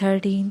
13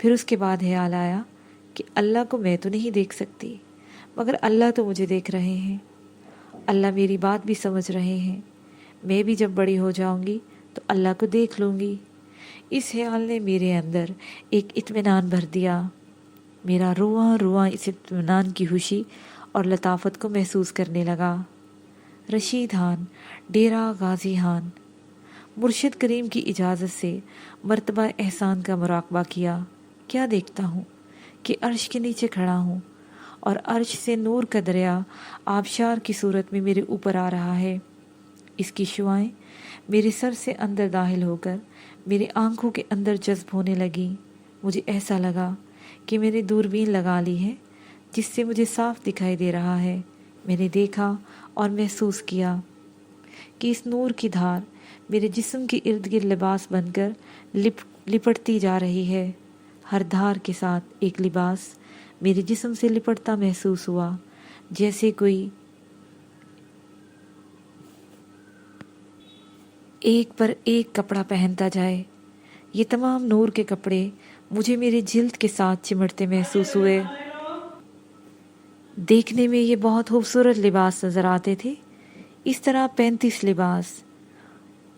پھر اس کے بعد خیال آیا کہ اللہ کو میں تو نہیں دیکھ سکتی، مگر اللہ تو مجھے دیکھ رہے ہیں، اللہ میری بات بھی سمجھ رہے ہیں، میں بھی جب بڑی ہو جاؤں گی تو اللہ کو دیکھ لوں گی۔ اس خیال نے میرے اندر ایک اطمینان بھر دیا۔ میرا رواں رواں اس اطمینان کی خوشی اور لطافت کو محسوس کرنے لگا۔ رشید خان، ڈیرہ غازی خان۔ مرشد کریم کی اجازت سے مرتبہ احسان کا مراقبہ کیا۔ کیا دیکھتا ہوں کہ عرش کے نیچے کھڑا ہوں اور عرش سے نور کا دریا آبشار کی صورت میں میرے اوپر آ رہا ہے۔ اس کی شعائیں میرے سر سے اندر داخل ہو کر میری آنکھوں کے اندر جذب ہونے لگی۔ مجھے ایسا لگا کہ میں نے دوربین لگا لی ہے جس سے مجھے صاف دکھائی دے رہا ہے۔ میں نے دیکھا اور محسوس کیا کہ اس نور کی دھار میرے جسم کے ارد گرد لباس بن کر لپٹتی جا رہی ہے۔ ہر دھار کے ساتھ ایک لباس میرے جسم سے لپٹتا محسوس ہوا، جیسے کوئی ایک پر ایک کپڑا پہنتا جائے۔ یہ تمام نور کے کپڑے مجھے میرے جلد کے ساتھ چمٹتے محسوس ہوئے۔ دیکھنے میں یہ بہت خوبصورت لباس نظر آتے تھے۔ اس طرح 35 لباس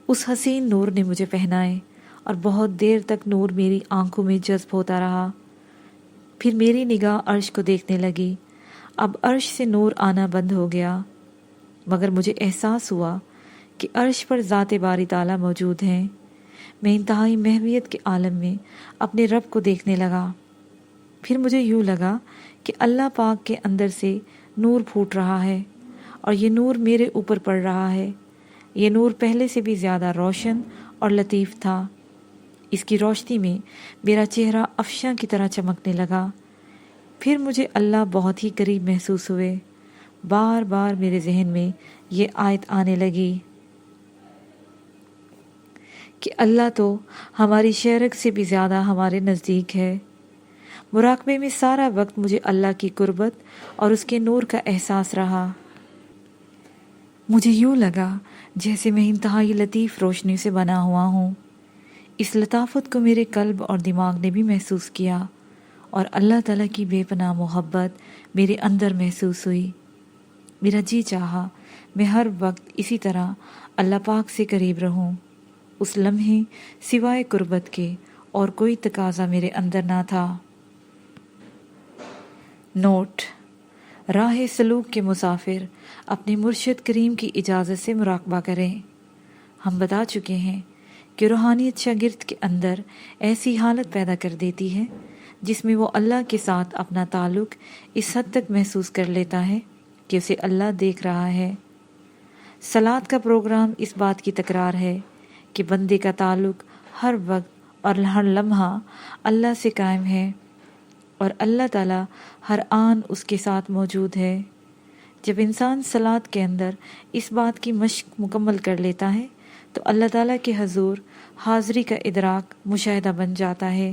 اس حسین نور نے مجھے پہنائے اور بہت دیر تک نور میری آنکھوں میں جذب ہوتا رہا۔ پھر میری نگاہ عرش کو دیکھنے لگی۔ اب عرش سے نور آنا بند ہو گیا، مگر مجھے احساس ہوا کہ عرش پر ذات باری تعالیٰ موجود ہیں۔ میں انتہائی محویت کے عالم میں اپنے رب کو دیکھنے لگا۔ پھر مجھے یوں لگا کہ اللہ پاک کے اندر سے نور پھوٹ رہا ہے اور یہ نور میرے اوپر پڑ رہا ہے۔ یہ نور پہلے سے بھی زیادہ روشن اور لطیف تھا۔ اس کی روشنی میں میرا چہرہ افشاں کی طرح چمکنے لگا۔ پھر مجھے اللہ بہت ہی قریب محسوس ہوئے۔ بار بار میرے ذہن میں یہ آیت آنے لگی کہ اللہ تو ہماری شہرک سے بھی زیادہ ہمارے نزدیک ہے۔ مراقبے میں سارا وقت مجھے اللہ کی قربت اور اس کے نور کا احساس رہا۔ مجھے یوں لگا جیسے میں انتہائی لطیف روشنی سے بنا ہوا ہوں۔ اس لطافت کو میرے قلب اور دماغ نے بھی محسوس کیا اور اللہ تعالیٰ کی بے پناہ محبت میرے اندر محسوس ہوئی۔ میرا جی چاہا میں ہر وقت اسی طرح اللہ پاک سے قریب رہوں۔ اس لمحے سوائے قربت کے اور کوئی تقاضا میرے اندر نہ تھا۔ نوٹ: راہ سلوک کے مسافر اپنے مرشد کریم کی اجازت سے مراقبہ کریں۔ ہم بتا چکے ہیں کہ روحانیت شاگرد کے اندر ایسی حالت پیدا کر دیتی ہے جس میں وہ اللہ کے ساتھ اپنا تعلق اس حد تک محسوس کر لیتا ہے کہ اسے اللہ دیکھ رہا ہے۔ صلاۃ کا پروگرام اس بات کی تکرار ہے کہ بندے کا تعلق ہر وقت اور ہر لمحہ اللہ سے قائم ہے اور اللہ تعالیٰ ہر آن اس کے ساتھ موجود ہے۔ جب انسان صلاۃ کے اندر اس بات کی مشق مکمل کر لیتا ہے تو اللہ تعالیٰ کے حضور حاضری کا ادراک مشاہدہ بن جاتا ہے۔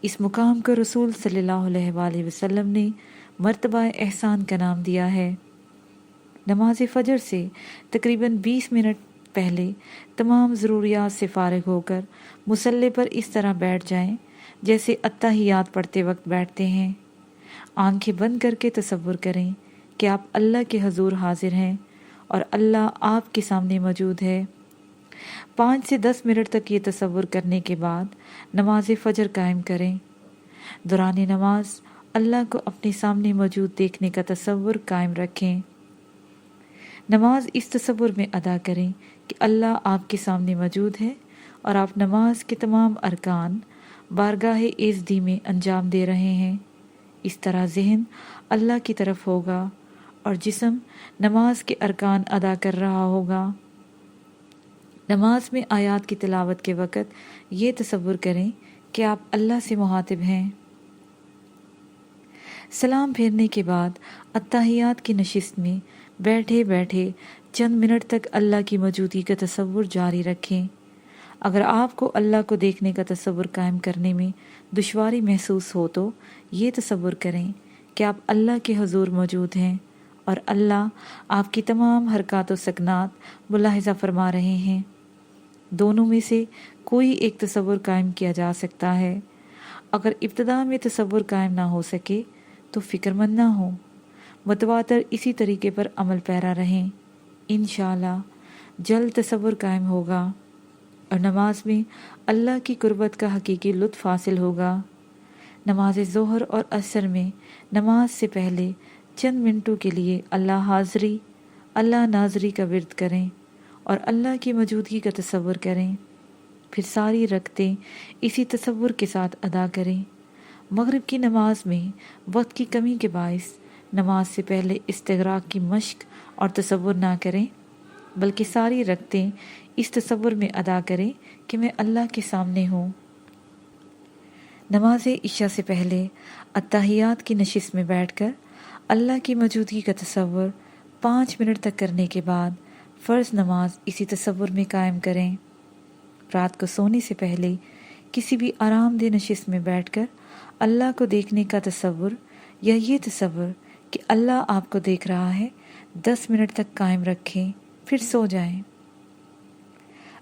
اس مقام کو رسول صلی اللہ علیہ وآلہ وسلم نے مرتبہ احسان کا نام دیا ہے۔ نماز فجر سے تقریباً 20 منٹ پہلے تمام ضروریات سے فارغ ہو کر مصلی پر اس طرح بیٹھ جائیں جیسے اتحیات پڑھتے وقت بیٹھتے ہیں۔ آنکھیں بند کر کے تصور کریں کہ آپ اللہ کے حضور حاضر ہیں اور اللہ آپ کے سامنے موجود ہے۔ 5 سے 10 منٹ تک یہ تصور کرنے کے بعد نماز فجر قائم کریں۔ دوران نماز اللہ کو اپنے سامنے موجود دیکھنے کا تصور قائم رکھیں۔ نماز اس تصور میں ادا کریں کہ اللہ آپ کے سامنے موجود ہے اور آپ نماز کے تمام ارکان بارگاہ عزدی میں انجام دے رہے ہیں۔ اس طرح ذہن اللہ کی طرف ہوگا اور جسم نماز کے ارکان ادا کر رہا ہوگا۔ نماز میں آیات کی تلاوت کے وقت یہ تصور کریں کہ آپ اللہ سے مخاطب ہیں۔ سلام پھیرنے کے بعد اتحیات کی نشست میں بیٹھے بیٹھے چند منٹ تک اللہ کی موجودگی کا تصور جاری رکھیں۔ اگر آپ کو اللہ کو دیکھنے کا تصور قائم کرنے میں دشواری محسوس ہو تو یہ تصور کریں کہ آپ اللہ کے حضور موجود ہیں اور اللہ آپ کی تمام حرکات و سکنات ملاحظہ فرما رہے ہیں۔ دونوں میں سے کوئی ایک تصور قائم کیا جا سکتا ہے۔ اگر ابتدا میں تصور قائم نہ ہو سکے تو فکر مند نہ ہو، متواتر اسی طریقے پر عمل پیرا رہیں، انشاءاللہ جلد تصور قائم ہوگا اور نماز میں اللہ کی قربت کا حقیقی لطف حاصل ہوگا۔ نماز ظہر اور عصر میں نماز سے پہلے چند منٹوں کے لیے اللہ حاضری، اللہ ناظری کا ورد کریں اور اللہ کی موجودگی کا تصور کریں، پھر ساری رکعتیں اسی تصور کے ساتھ ادا کریں۔ مغرب کی نماز میں وقت کی کمی کے باعث نماز سے پہلے استغراق کی مشق اور تصور نہ کریں، بلکہ ساری رکعتیں اس تصور میں ادا کریں کہ میں اللہ کے سامنے ہوں۔ نماز عشاء سے پہلے اتحیات کی نشست میں بیٹھ کر اللہ کی موجودگی کا تصور 5 منٹ تک کرنے کے بعد فرض نماز اسی تصور میں قائم کریں۔ رات کو سونے سے پہلے کسی بھی آرام دہ نشست میں بیٹھ کر اللہ کو دیکھنے کا تصور یا یہ تصور کہ اللہ آپ کو دیکھ رہا ہے 10 منٹ تک قائم رکھیں، پھر سو جائیں۔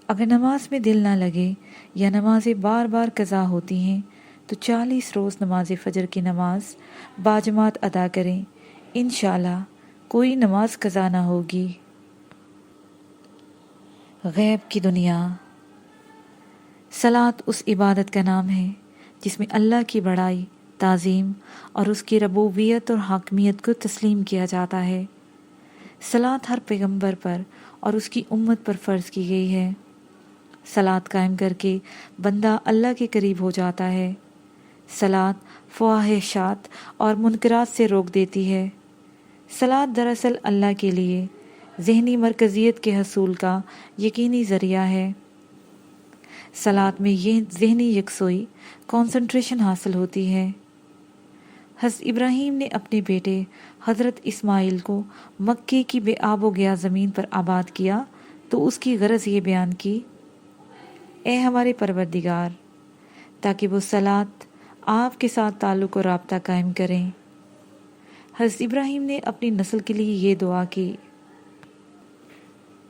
اگر نماز میں دل نہ لگے یا نمازیں بار بار قضا ہوتی ہیں تو 40 روز نماز فجر کی نماز باجماعت ادا کریں، انشاءاللہ کوئی نماز قضا نہ ہوگی۔ غیب کی دنیا۔ صلاۃ اس عبادت کا نام ہے جس میں اللہ کی بڑائی، تعظیم اور اس کی ربوبیت اور حاکمیت کو تسلیم کیا جاتا ہے۔ صلاۃ ہر پیغمبر پر اور اس کی امت پر فرض کی گئی ہے۔ صلاۃ قائم کر کے بندہ اللہ کے قریب ہو جاتا ہے۔ صلاۃ فواحشات اور منکرات سے روک دیتی ہے۔ صلاۃ دراصل اللہ کے لیے ذہنی مرکزیت کے حصول کا یقینی ذریعہ ہے۔ صلاۃ میں یہ ذہنی یکسوئی، کنسنٹریشن حاصل ہوتی ہے۔ حضرت ابراہیم نے اپنے بیٹے حضرت اسماعیل کو مکے کی بے آب و گیا زمین پر آباد کیا تو اس کی غرض یہ بیان کی: اے ہمارے پروردگار، تاکہ وہ صلاۃ آپ کے ساتھ تعلق و رابطہ قائم کریں۔ حضرت ابراہیم نے اپنی نسل کے لیے یہ دعا کی: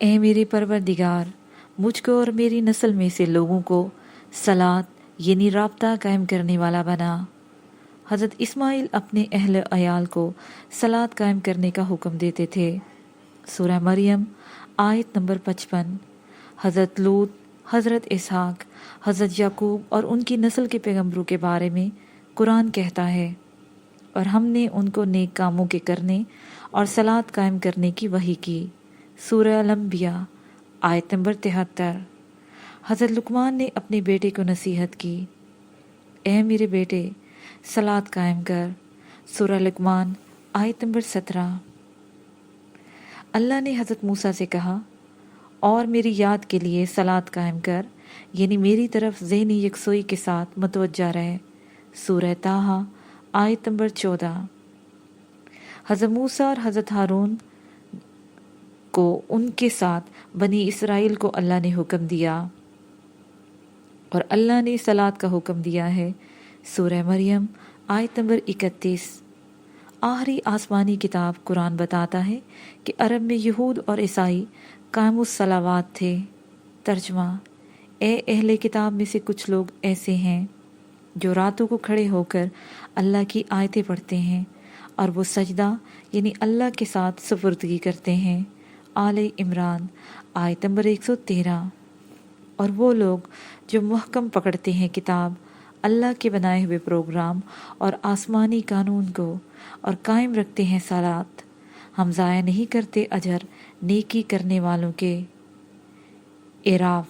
اے میرے پروردگار، مجھ کو اور میری نسل میں سے لوگوں کو صلاۃ یعنی رابطہ قائم کرنے والا بنا۔ حضرت اسماعیل اپنے اہل عیال کو صلاۃ قائم کرنے کا حکم دیتے تھے۔ سورہ مریم آیت نمبر 55۔ حضرت لوط، حضرت اسحاق، حضرت یعقوب اور ان کی نسل کے پیغمبروں کے بارے میں قرآن کہتا ہے: اور ہم نے ان کو نیک کاموں کے کرنے اور صلاۃ قائم کرنے کی وحی کی۔ سورہ الانبیاء آیت نمبر 73۔ حضرت لقمان نے اپنے بیٹے کو نصیحت کی: اے میرے بیٹے، صلاۃ قائم کر۔ سورہ لقمان آیت نمبر 17۔ اللہ نے حضرت موسیٰ سے کہا: اور میری یاد کے لیے صلاۃ قائم کر، یعنی میری طرف ذہنی یکسوئی کے ساتھ متوجہ رہے۔ سورہ طٰہٰ آیت نمبر 14۔ حضرت موسیٰ اور حضرت ہارون کو ان کے ساتھ بنی اسرائیل کو اللہ نے حکم دیا، اور اللہ نے صلاۃ کا حکم دیا ہے۔ سورہ مریم آیت نمبر 31۔ آخری آسمانی کتاب قرآن بتاتا ہے کہ عرب میں یہود اور عیسائی قائم الصلاوات تھے۔ ترجمہ: اے اہل کتاب میں سے کچھ لوگ ایسے ہیں جو راتوں کو کھڑے ہو کر اللہ کی آیتیں پڑھتے ہیں اور وہ سجدہ یعنی اللہ کے ساتھ سپردگی کرتے ہیں۔ آل عمران آیت نمبر 113۔ اور وہ لوگ جو محکم پکڑتے ہیں کتاب، اللہ کے بنائے ہوئے پروگرام اور آسمانی قانون کو، اور قائم رکھتے ہیں صلاۃ، ہم ضائع نہیں کرتے اجر نیکی کرنے والوں کے۔ اعراف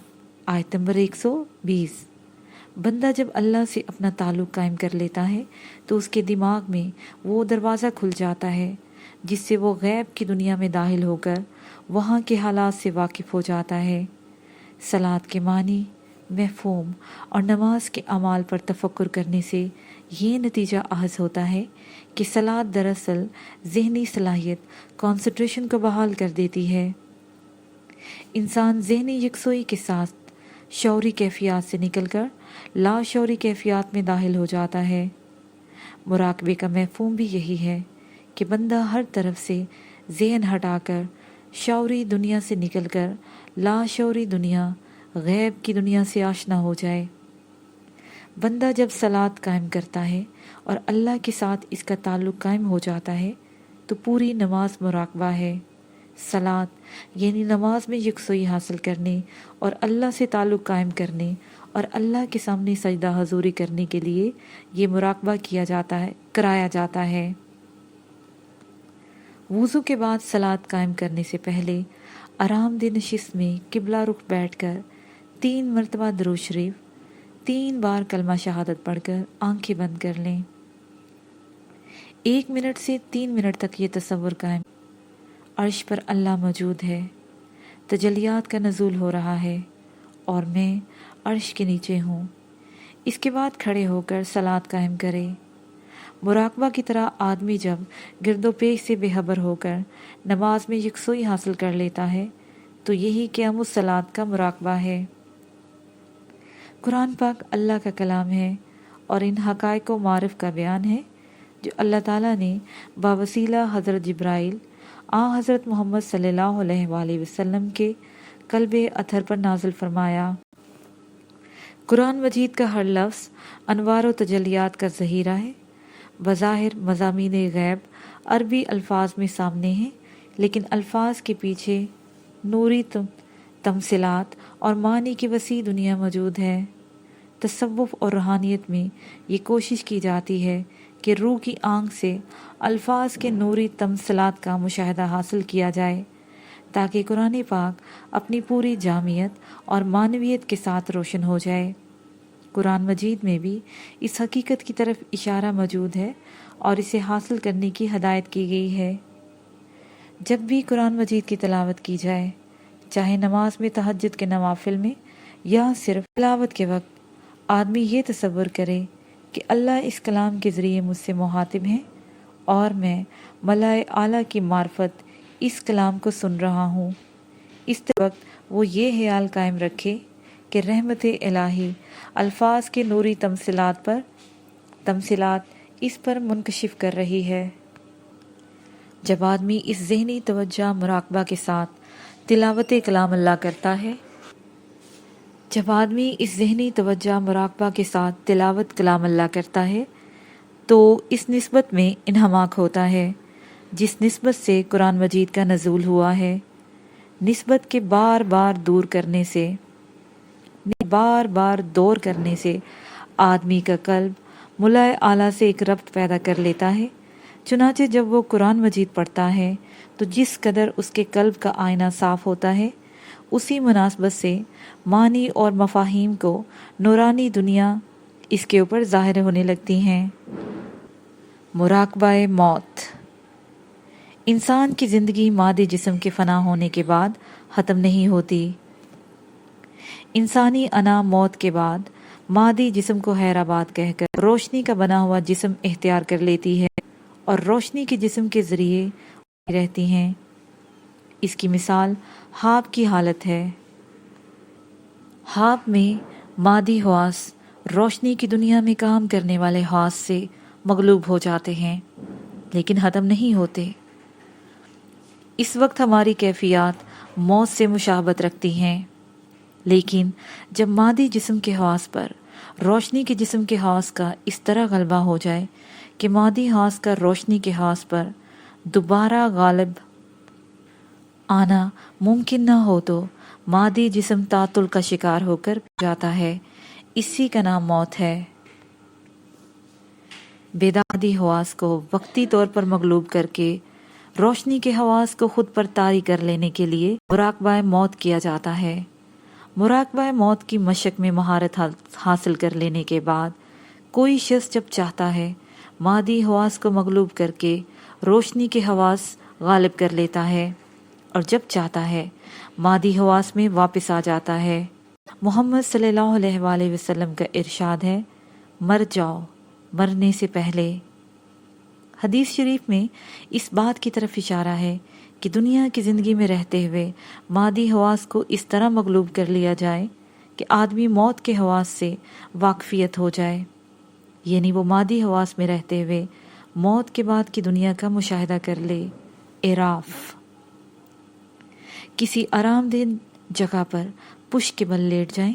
آیت نمبر 120۔ بندہ جب اللہ سے اپنا تعلق قائم کر لیتا ہے تو اس کے دماغ میں وہ دروازہ کھل جاتا ہے جس سے وہ غیب کی دنیا میں داخل ہو کر وہاں کے حالات سے واقف ہو جاتا ہے۔ صلاۃ کے معنی، مفہوم اور نماز کے اعمال پر تفکر کرنے سے یہ نتیجہ اخذ ہوتا ہے کہ صلاۃ دراصل ذہنی صلاحیت، کنسنٹریشن کو بحال کر دیتی ہے۔ انسان ذہنی یکسوئی کے ساتھ شعوری کیفیات سے نکل کر لاشعوری کیفیات میں داخل ہو جاتا ہے۔ مراقبے کا مفہوم بھی یہی ہے کہ بندہ ہر طرف سے ذہن ہٹا کر شعوری دنیا سے نکل کر لاشعوری دنیا، غیب کی دنیا سے آشنا ہو جائے۔ بندہ جب صلات قائم کرتا ہے اور اللہ کے ساتھ اس کا تعلق قائم ہو جاتا ہے تو پوری نماز مراقبہ ہے۔ صلات یعنی نماز میں یکسوئی حاصل کرنے اور اللہ سے تعلق قائم کرنے اور اللہ کے سامنے سجدہ حضوری کرنے کے لیے یہ مراقبہ کرایا جاتا ہے۔ وضو کے بعد صلات قائم کرنے سے پہلے آرام دہ نشست میں قبلہ رخ بیٹھ کر 3 مرتبہ درود شریف، 3 بار کلمہ شہادت پڑھ کر آنکھیں بند کر لیں۔ 1 منٹ سے 3 منٹ تک یہ تصور قائم، عرش پر اللہ موجود ہے، تجلیات کا نزول ہو رہا ہے اور میں عرش کے نیچے ہوں۔ اس کے بعد کھڑے ہو کر صلات قائم کرے۔ مراقبہ کی طرح آدمی جب گرد و پیش سے بے خبر ہو کر نماز میں یکسوئی حاصل کر لیتا ہے تو یہی قیام الصلاۃ کا مراقبہ ہے۔ قرآن پاک اللہ کا کلام ہے اور ان حقائق و معارف کا بیان ہے جو اللہ تعالیٰ نے باوسیلہ حضرت جبرائیل حضرت محمد صلی اللہ علیہ وآلہ وسلم کے قلب اطہر پر نازل فرمایا۔ قرآن مجید کا ہر لفظ انوار و تجلیات کا ذخیرہ ہے۔ بظاہر مضامین غیب عربی الفاظ میں سامنے ہیں، لیکن الفاظ کے پیچھے نوری تمثیلات اور معنی کی وسیع دنیا موجود ہے۔ تصوف اور روحانیت میں یہ کوشش کی جاتی ہے کہ روح کی آنکھ سے الفاظ کے نوری تمثیلات کا مشاہدہ حاصل کیا جائے تاکہ قرآن پاک اپنی پوری جامعیت اور معنویت کے ساتھ روشن ہو جائے۔ قرآن مجید میں بھی اس حقیقت کی طرف اشارہ موجود ہے اور اسے حاصل کرنے کی ہدایت کی گئی ہے۔ جب بھی قرآن مجید کی تلاوت کی جائے، چاہے نماز میں تہجد کے نوافل میں یا صرف تلاوت کے وقت، آدمی یہ تصور کرے کہ اللہ اس کلام کے ذریعے مجھ سے مخاطب ہیں اور میں ملائے اعلیٰ کی معرفت اس کلام کو سن رہا ہوں۔ اس وقت وہ یہ خیال قائم رکھے کہ رحمت الہی الفاظ کے نوری تمثیلات اس پر منکشف کر رہی ہے۔ جب آدمی اس ذہنی توجہ مراقبہ کے ساتھ تلاوت کلام اللہ کرتا ہے تو اس نسبت میں انہماک ہوتا ہے جس نسبت سے قرآن مجید کا نزول ہوا ہے۔ نسبت کے بار بار دور کرنے سے آدمی کا قلب ملائے اعلیٰ سے ایک ربط پیدا کر لیتا ہے۔ چنانچہ جب وہ قرآن مجید پڑھتا ہے تو جس قدر اس کے قلب کا آئینہ صاف ہوتا ہے، اسی مناسبت سے معنی اور مفاہیم کو نورانی دنیا اس کے اوپر ظاہر ہونے لگتی ہیں۔ مراقبہ موت۔ انسان کی زندگی مادی جسم کے فنا ہونے کے بعد ختم نہیں ہوتی۔ انسانی انا موت کے بعد مادی جسم کو خیر آباد کہہ کر روشنی کا بنا ہوا جسم اختیار کر لیتی ہے اور روشنی کے جسم کے ذریعے رہتی ہیں۔ اس کی مثال خواب کی حالت ہے۔ خواب میں مادی حواس روشنی کی دنیا میں کام کرنے والے حواس سے مغلوب ہو جاتے ہیں لیکن ختم نہیں ہوتے۔ اس وقت ہماری کیفیات موت سے مشابہت رکھتی ہیں، لیکن جب مادی جسم کے حواس پر روشنی کے جسم کے حواس کا اس طرح غلبہ ہو جائے کہ مادی حواس کا روشنی کے حواس پر دوبارہ غالب آنا ممکن نہ ہو تو مادی جسم تعطل کا شکار ہو کر جاتا ہے۔ اسی کا نام موت ہے۔ بیدادی حواس کو وقتی طور پر مغلوب کر کے روشنی کے حواس کو خود پر طاری کر لینے کے لیے مراقبہ موت کیا جاتا ہے۔ مراقبہ موت کی مشق میں مہارت حاصل کر لینے کے بعد کوئی شخص جب چاہتا ہے مادی حواس کو مغلوب کر کے روشنی کے حواس غالب کر لیتا ہے اور جب چاہتا ہے مادی حواس میں واپس آ جاتا ہے۔ محمد صلی اللہ علیہ وآلہ وسلم کا ارشاد ہے، مر جاؤ مرنے سے پہلے۔ حدیث شریف میں اس بات کی طرف اشارہ ہے کہ دنیا کی زندگی میں رہتے ہوئے مادی حواس کو اس طرح مغلوب کر لیا جائے کہ آدمی موت کے حواس سے واقفیت ہو جائے، یعنی وہ مادی حواس میں رہتے ہوئے موت کے بعد کی دنیا کا مشاہدہ کر لے۔ اعراف۔ کسی آرام دہ جگہ پر پشت کے بل لیٹ جائیں،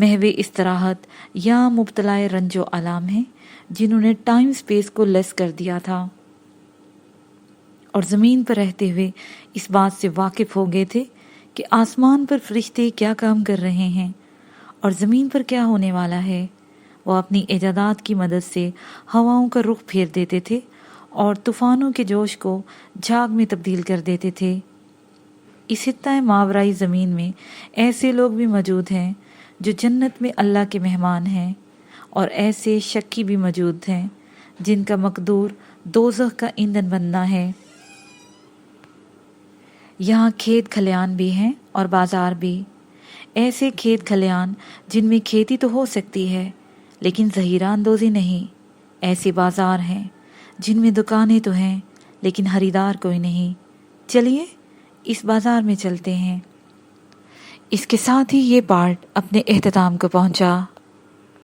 محو استراحت یا مبتلائے رنج و آلام ہیں جنہوں نے ٹائم سپیس کو لیس کر دیا تھا اور زمین پر رہتے ہوئے اس بات سے واقف ہو گئے تھے کہ آسمان پر فرشتے کیا کام کر رہے ہیں اور زمین پر کیا ہونے والا ہے۔ وہ اپنی ایجادات کی مدد سے ہواؤں کا رخ پھیر دیتے تھے اور طوفانوں کے جوش کو جھاگ میں تبدیل کر دیتے تھے۔ اس خطۂ ماورائی زمین میں ایسے لوگ بھی موجود ہیں جو جنت میں اللہ کے مہمان ہیں، اور ایسے شکی بھی موجود ہیں جن کا مقدور دوزخ کا ایندھن بننا ہے۔ یہاں کھیت کھلیان بھی ہیں اور بازار بھی، ایسے کھیت کھلیان جن میں کھیتی تو ہو سکتی ہے لیکن ذخیرہ اندوزی نہیں، ایسے بازار ہیں جن میں دکانیں تو ہیں لیکن خریدار کوئی نہیں۔ چلیے اس بازار میں چلتے ہیں۔ اس کے ساتھ ہی یہ پارٹ اپنے اختتام کو پہنچا۔